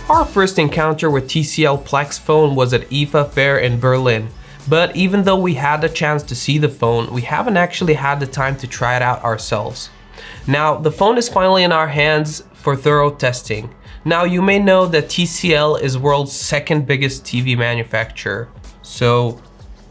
Our first encounter with TCL Plex phone was at IFA Fair in Berlin. But even though we had the chance to see the phone, we haven't actually had the time to try it out ourselves. Now, the phone is finally in our hands for thorough testing. Now, you may know that TCL is world's second biggest TV manufacturer. So,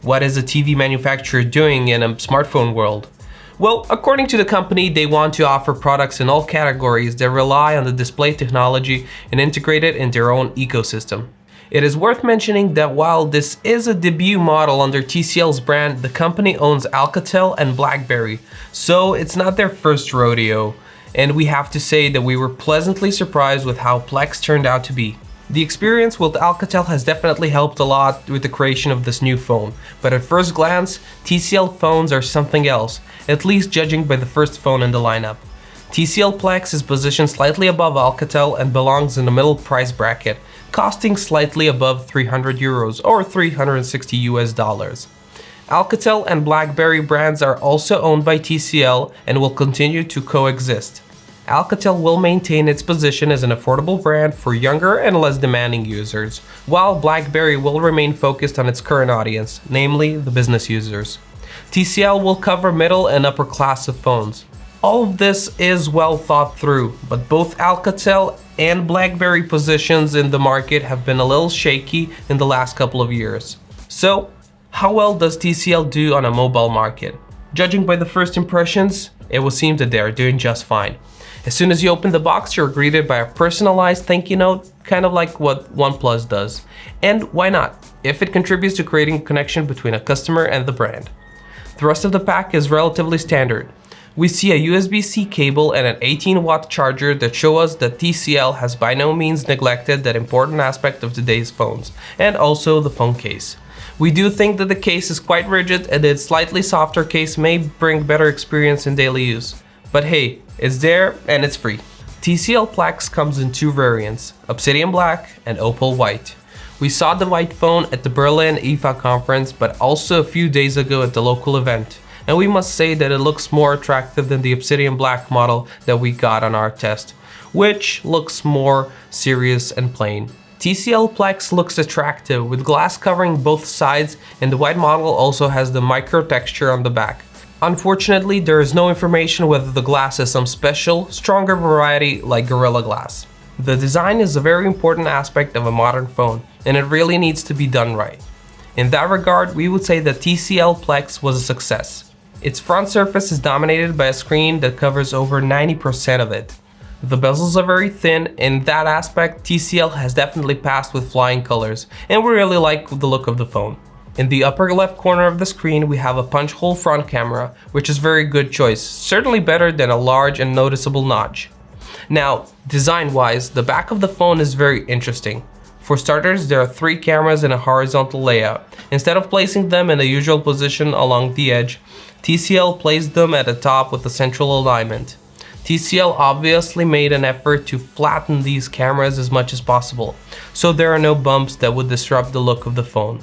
what is a TV manufacturer doing in a smartphone world? Well, according to the company, they want to offer products in all categories that rely on the display technology and integrate it in their own ecosystem. It is worth mentioning that while this is a debut model under TCL's brand, the company owns Alcatel and BlackBerry, so it's not their first rodeo. And we have to say that we were pleasantly surprised with how Plex turned out to be. The experience with Alcatel has definitely helped a lot with the creation of this new phone, but at first glance, TCL phones are something else, at least judging by the first phone in the lineup. TCL Plex is positioned slightly above Alcatel and belongs in the middle price bracket, costing slightly above 300 euros or 360 US dollars. Alcatel and BlackBerry brands are also owned by TCL and will continue to coexist. Alcatel will maintain its position as an affordable brand for younger and less demanding users, while BlackBerry will remain focused on its current audience, namely the business users. TCL will cover middle and upper class of phones. All of this is well thought through, but both Alcatel and BlackBerry positions in the market have been a little shaky in the last couple of years. So, how well does TCL do on a mobile market? Judging by the first impressions, it would seem that they are doing just fine. As soon as you open the box, you're greeted by a personalized thank you note, kind of like what OnePlus does. And why not, if it contributes to creating a connection between a customer and the brand. The rest of the pack is relatively standard. We see a USB-C cable and an 18-watt charger that show us that TCL has by no means neglected that important aspect of today's phones, and also the phone case. We do think that the case is quite rigid and its slightly softer case may bring better experience in daily use. But hey, it's there and it's free. TCL Plex comes in two variants, Obsidian Black and Opal White. We saw the white phone at the Berlin IFA conference, but also a few days ago at the local event. And we must say that it looks more attractive than the Obsidian Black model that we got on our test, which looks more serious and plain. TCL Plex looks attractive with glass covering both sides, and the white model also has the micro texture on the back. Unfortunately, there is no information whether the glass is some special, stronger variety like Gorilla Glass. The design is a very important aspect of a modern phone, and it really needs to be done right. In that regard, we would say that TCL Plex was a success. Its front surface is dominated by a screen that covers over 90% of it. The bezels are very thin. In that aspect, TCL has definitely passed with flying colors, and we really like the look of the phone. In the upper left corner of the screen, we have a punch hole front camera, which is a very good choice, certainly better than a large and noticeable notch. Now, design-wise, the back of the phone is very interesting. For starters, there are 3 cameras in a horizontal layout. Instead of placing them in the usual position along the edge, TCL placed them at the top with a central alignment. TCL obviously made an effort to flatten these cameras as much as possible, so there are no bumps that would disrupt the look of the phone.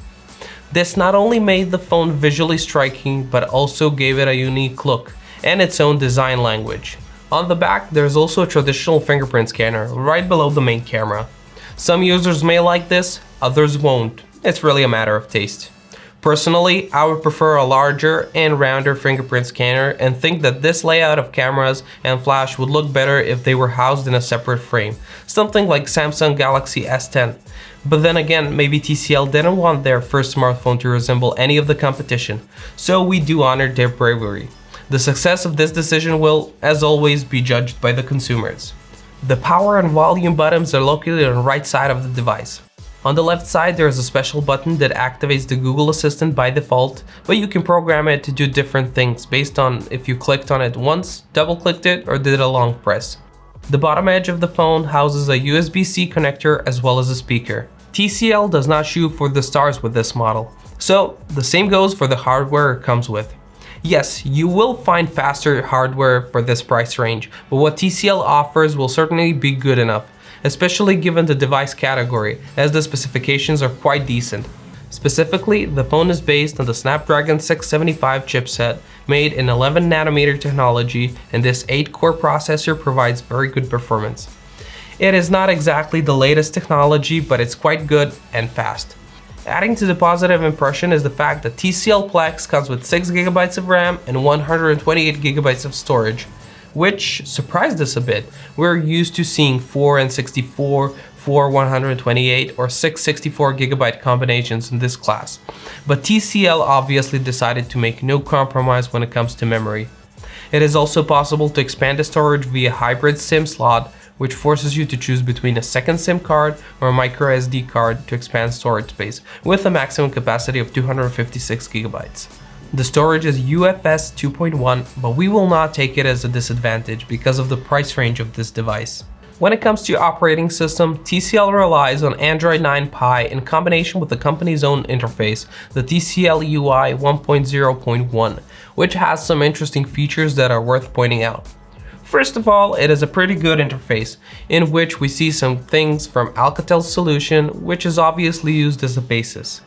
This not only made the phone visually striking, but also gave it a unique look and its own design language. On the back, there's also a traditional fingerprint scanner right below the main camera. Some users may like this, others won't. It's really a matter of taste. Personally, I would prefer a larger and rounder fingerprint scanner and think that this layout of cameras and flash would look better if they were housed in a separate frame, something like Samsung Galaxy S10. But then again, maybe TCL didn't want their first smartphone to resemble any of the competition, so we do honor their bravery. The success of this decision will, as always, be judged by the consumers. The power and volume buttons are located on the right side of the device. On the left side, there is a special button that activates the Google Assistant by default, but you can program it to do different things based on if you clicked on it once, double-clicked it, or did a long press. The bottom edge of the phone houses a USB-C connector as well as a speaker. TCL does not shoot for the stars with this model, so the same goes for the hardware it comes with. Yes, you will find faster hardware for this price range, but what TCL offers will certainly be good enough, especially given the device category, as the specifications are quite decent. Specifically, the phone is based on the Snapdragon 675 chipset, made in 11nm technology, and this 8-core processor provides very good performance. It is not exactly the latest technology, but it's quite good and fast. Adding to the positive impression is the fact that TCL Plex comes with 6GB of RAM and 128GB of storage, which surprised us a bit. We're used to seeing 4 and 64, 4 128, or 6 64GB combinations in this class, but TCL obviously decided to make no compromise when it comes to memory. It is also possible to expand the storage via hybrid SIM slot, which forces you to choose between a second SIM card or a micro SD card to expand storage space, with a maximum capacity of 256GB. The storage is UFS 2.1, but we will not take it as a disadvantage because of the price range of this device. When it comes to operating system, TCL relies on Android 9 Pie in combination with the company's own interface, the TCL UI 1.0.1, which has some interesting features that are worth pointing out. First of all, it is a pretty good interface, in which we see some things from Alcatel's solution, which is obviously used as a basis.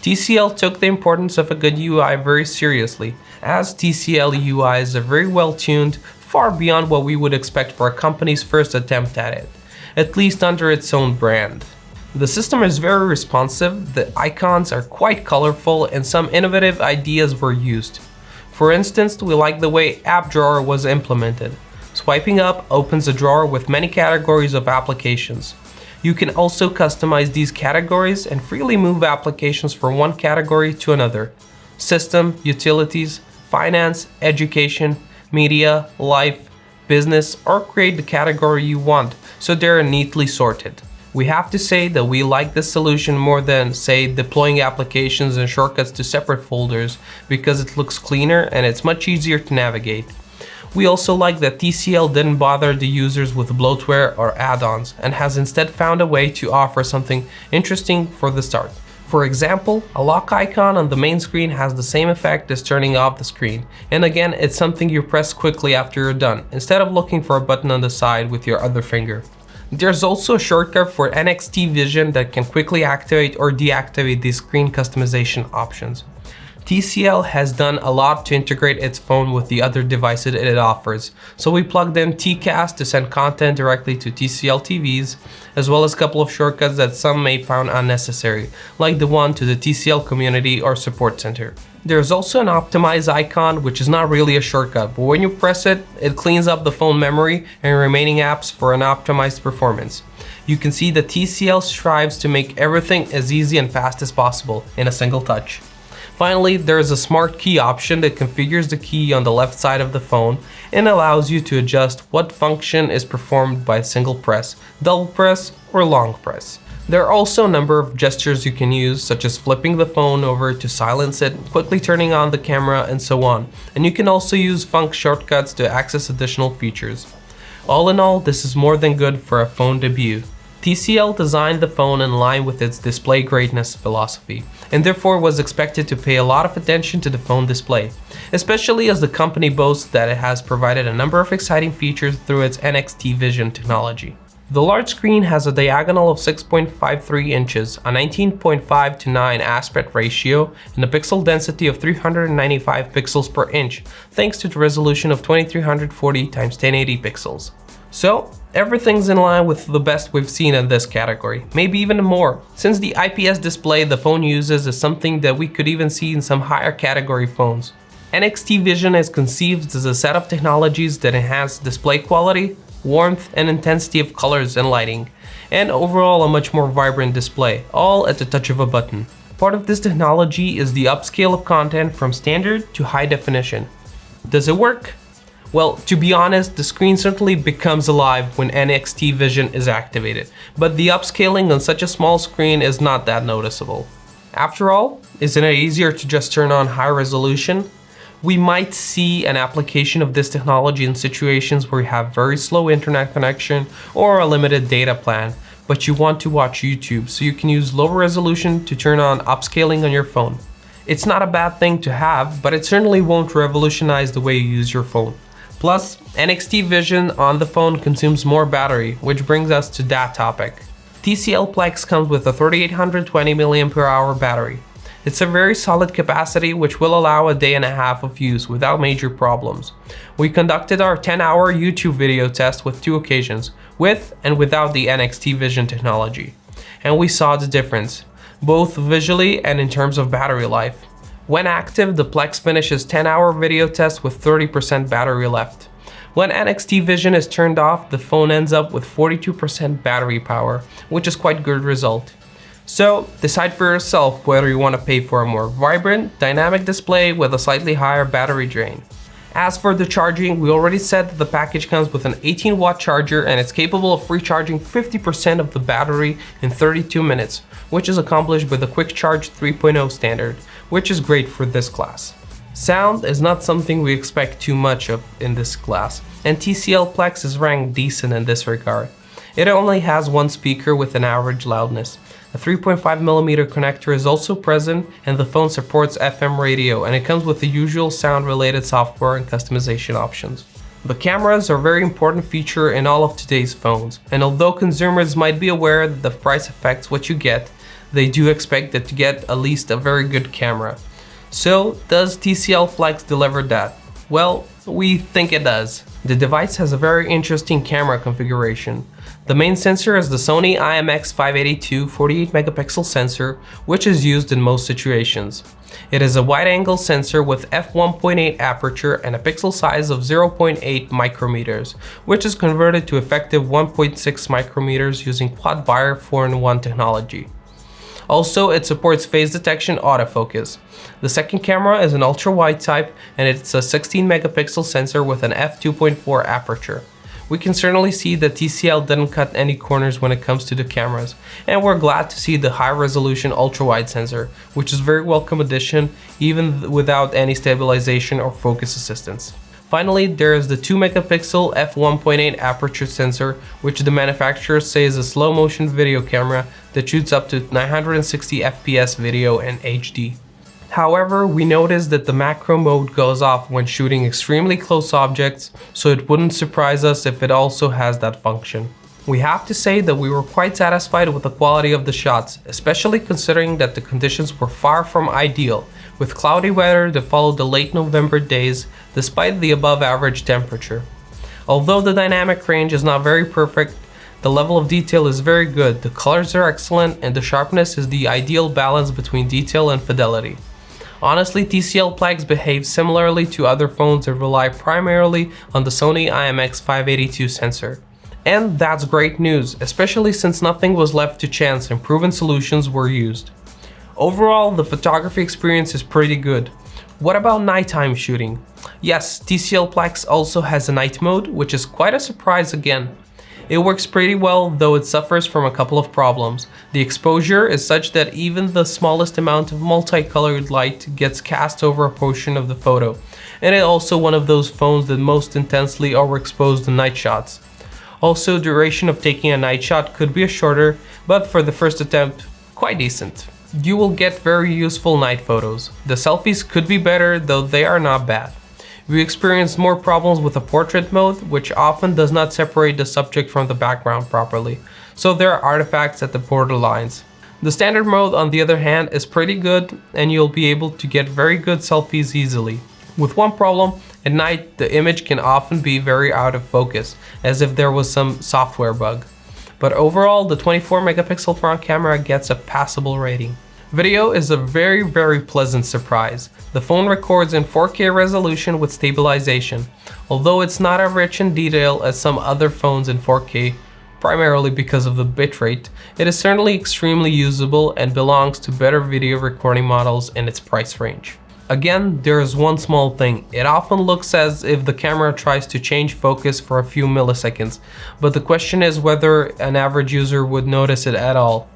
TCL took the importance of a good UI very seriously, as TCL UIs are very well tuned, far beyond what we would expect for a company's first attempt at it, at least under its own brand. The system is very responsive, the icons are quite colorful, and some innovative ideas were used. For instance, we like the way App Drawer was implemented. Swiping up opens a drawer with many categories of applications. You can also customize these categories and freely move applications from one category to another. System, utilities, finance, education, media, life, business, or create the category you want, so they're neatly sorted. We have to say that we like this solution more than, say, deploying applications and shortcuts to separate folders, because it looks cleaner and it's much easier to navigate. We also like that TCL didn't bother the users with bloatware or add-ons, and has instead found a way to offer something interesting for the start. For example, a lock icon on the main screen has the same effect as turning off the screen, and again, it's something you press quickly after you're done, instead of looking for a button on the side with your other finger. There's also a shortcut for NXTVISION that can quickly activate or deactivate these screen customization options. TCL has done a lot to integrate its phone with the other devices it offers, so we plugged in TCast to send content directly to TCL TVs, as well as a couple of shortcuts that some may find unnecessary, like the one to the TCL Community or Support Center. There's also an optimize icon, which is not really a shortcut, but when you press it, it cleans up the phone memory and remaining apps for an optimized performance. You can see that TCL strives to make everything as easy and fast as possible in a single touch. Finally, there is a smart key option that configures the key on the left side of the phone and allows you to adjust what function is performed by a single press, double press, or long press. There are also a number of gestures you can use, such as flipping the phone over to silence it, quickly turning on the camera, and so on. And you can also use func shortcuts to access additional features. All in all, this is more than good for a phone debut. TCL designed the phone in line with its display greatness philosophy, and therefore was expected to pay a lot of attention to the phone display, especially as the company boasts that it has provided a number of exciting features through its NXTVISION technology. The large screen has a diagonal of 6.53 inches, a 19.5:9 aspect ratio, and a pixel density of 395 pixels per inch, thanks to the resolution of 2340 x 1080 pixels. So, everything's in line with the best we've seen in this category, maybe even more, since the IPS display the phone uses is something that we could even see in some higher category phones. NXTVISION is conceived as a set of technologies that enhance display quality, warmth, and intensity of colors and lighting, and overall a much more vibrant display, all at the touch of a button. Part of this technology is the upscale of content from standard to high definition. Does it work? Well, to be honest, the screen certainly becomes alive when NXTVISION is activated, but the upscaling on such a small screen is not that noticeable. After all, isn't it easier to just turn on high resolution? We might see an application of this technology in situations where you have very slow internet connection or a limited data plan, but you want to watch YouTube, so you can use lower resolution to turn on upscaling on your phone. It's not a bad thing to have, but it certainly won't revolutionize the way you use your phone. Plus, NXTVISION on the phone consumes more battery, which brings us to that topic. TCL Plex comes with a 3820 mAh battery. It's a very solid capacity which will allow a day and a half of use without major problems. We conducted our 10-hour YouTube video test with 2 occasions, with and without the NXTVISION technology. And we saw the difference, both visually and in terms of battery life. When active, the Plex finishes 10-hour video test with 30% battery left. When NXTVISION is turned off, the phone ends up with 42% battery power, which is quite a good result. So decide for yourself whether you want to pay for a more vibrant, dynamic display with a slightly higher battery drain. As for the charging, we already said that the package comes with an 18-watt charger and it's capable of recharging 50% of the battery in 32 minutes, which is accomplished with a Quick Charge 3.0 standard, which is great for this class. Sound is not something we expect too much of in this class, and TCL Plex is ranked decent in this regard. It only has one speaker with an average loudness. A 3.5mm connector is also present, and the phone supports FM radio, and it comes with the usual sound-related software and customization options. The cameras are a very important feature in all of today's phones, and although consumers might be aware that the price affects what you get, they do expect that to get at least a very good camera. So, does TCL Plex deliver that? Well, we think it does. The device has a very interesting camera configuration. The main sensor is the Sony IMX582 48-megapixel sensor, which is used in most situations. It is a wide-angle sensor with f1.8 aperture and a pixel size of 0.8 micrometers, which is converted to effective 1.6 micrometers using quad-wire 4-in-1 technology. Also, it supports phase detection autofocus. The second camera is an ultra-wide type, and it's a 16-megapixel sensor with an f2.4 aperture. We can certainly see that TCL didn't cut any corners when it comes to the cameras, and we're glad to see the high-resolution ultra-wide sensor, which is a very welcome addition even without any stabilization or focus assistance. Finally, there is the 2-megapixel f1.8 aperture sensor, which the manufacturer says is a slow-motion video camera that shoots up to 960 FPS video in HD. However, we noticed that the macro mode goes off when shooting extremely close objects, so it wouldn't surprise us if it also has that function. We have to say that we were quite satisfied with the quality of the shots, especially considering that the conditions were far from ideal, with cloudy weather that followed the late November days despite the above average temperature. Although the dynamic range is not very perfect, the level of detail is very good, the colors are excellent, and the sharpness is the ideal balance between detail and fidelity. Honestly, TCL Plex behaves similarly to other phones that rely primarily on the Sony IMX582 sensor. And that's great news, especially since nothing was left to chance and proven solutions were used. Overall, the photography experience is pretty good. What about nighttime shooting? Yes, TCL Plex also has a night mode, which is quite a surprise again. It works pretty well, though it suffers from a couple of problems. The exposure is such that even the smallest amount of multicolored light gets cast over a portion of the photo, and it's also one of those phones that most intensely overexpose the night shots. Also, duration of taking a night shot could be shorter, but for the first attempt, quite decent. You will get very useful night photos. The selfies could be better, though they are not bad. We experienced more problems with the portrait mode, which often does not separate the subject from the background properly, so there are artifacts at the borderlines. The standard mode, on the other hand, is pretty good, and you'll be able to get very good selfies easily. With one problem, at night the image can often be very out of focus, as if there was some software bug. But overall, the 24-megapixel front camera gets a passable rating. Video is a very pleasant surprise. The phone records in 4K resolution with stabilization. Although it's not as rich in detail as some other phones in 4K, primarily because of the bitrate, it is certainly extremely usable and belongs to better video recording models in its price range. Again, there is one small thing. It often looks as if the camera tries to change focus for a few milliseconds, but the question is whether an average user would notice it at all.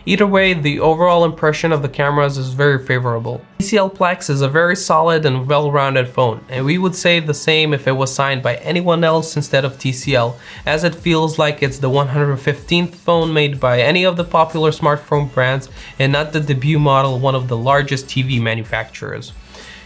Either way, the overall impression of the cameras is very favorable. TCL Plex is a very solid and well-rounded phone, and we would say the same if it was signed by anyone else instead of TCL, as it feels like it's the 115th phone made by any of the popular smartphone brands and not the debut model of one of the largest TV manufacturers.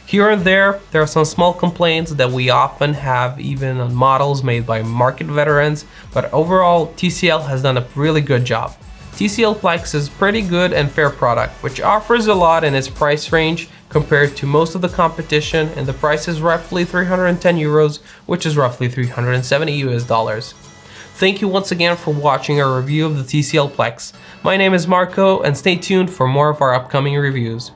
Here and there are some small complaints that we often have even on models made by market veterans, but overall TCL has done a really good job. TCL Plex is pretty good and fair product, which offers a lot in its price range compared to most of the competition, and the price is roughly €310, which is roughly $370 US. Thank you once again for watching our review of the TCL Plex. My name is Marco, and stay tuned for more of our upcoming reviews.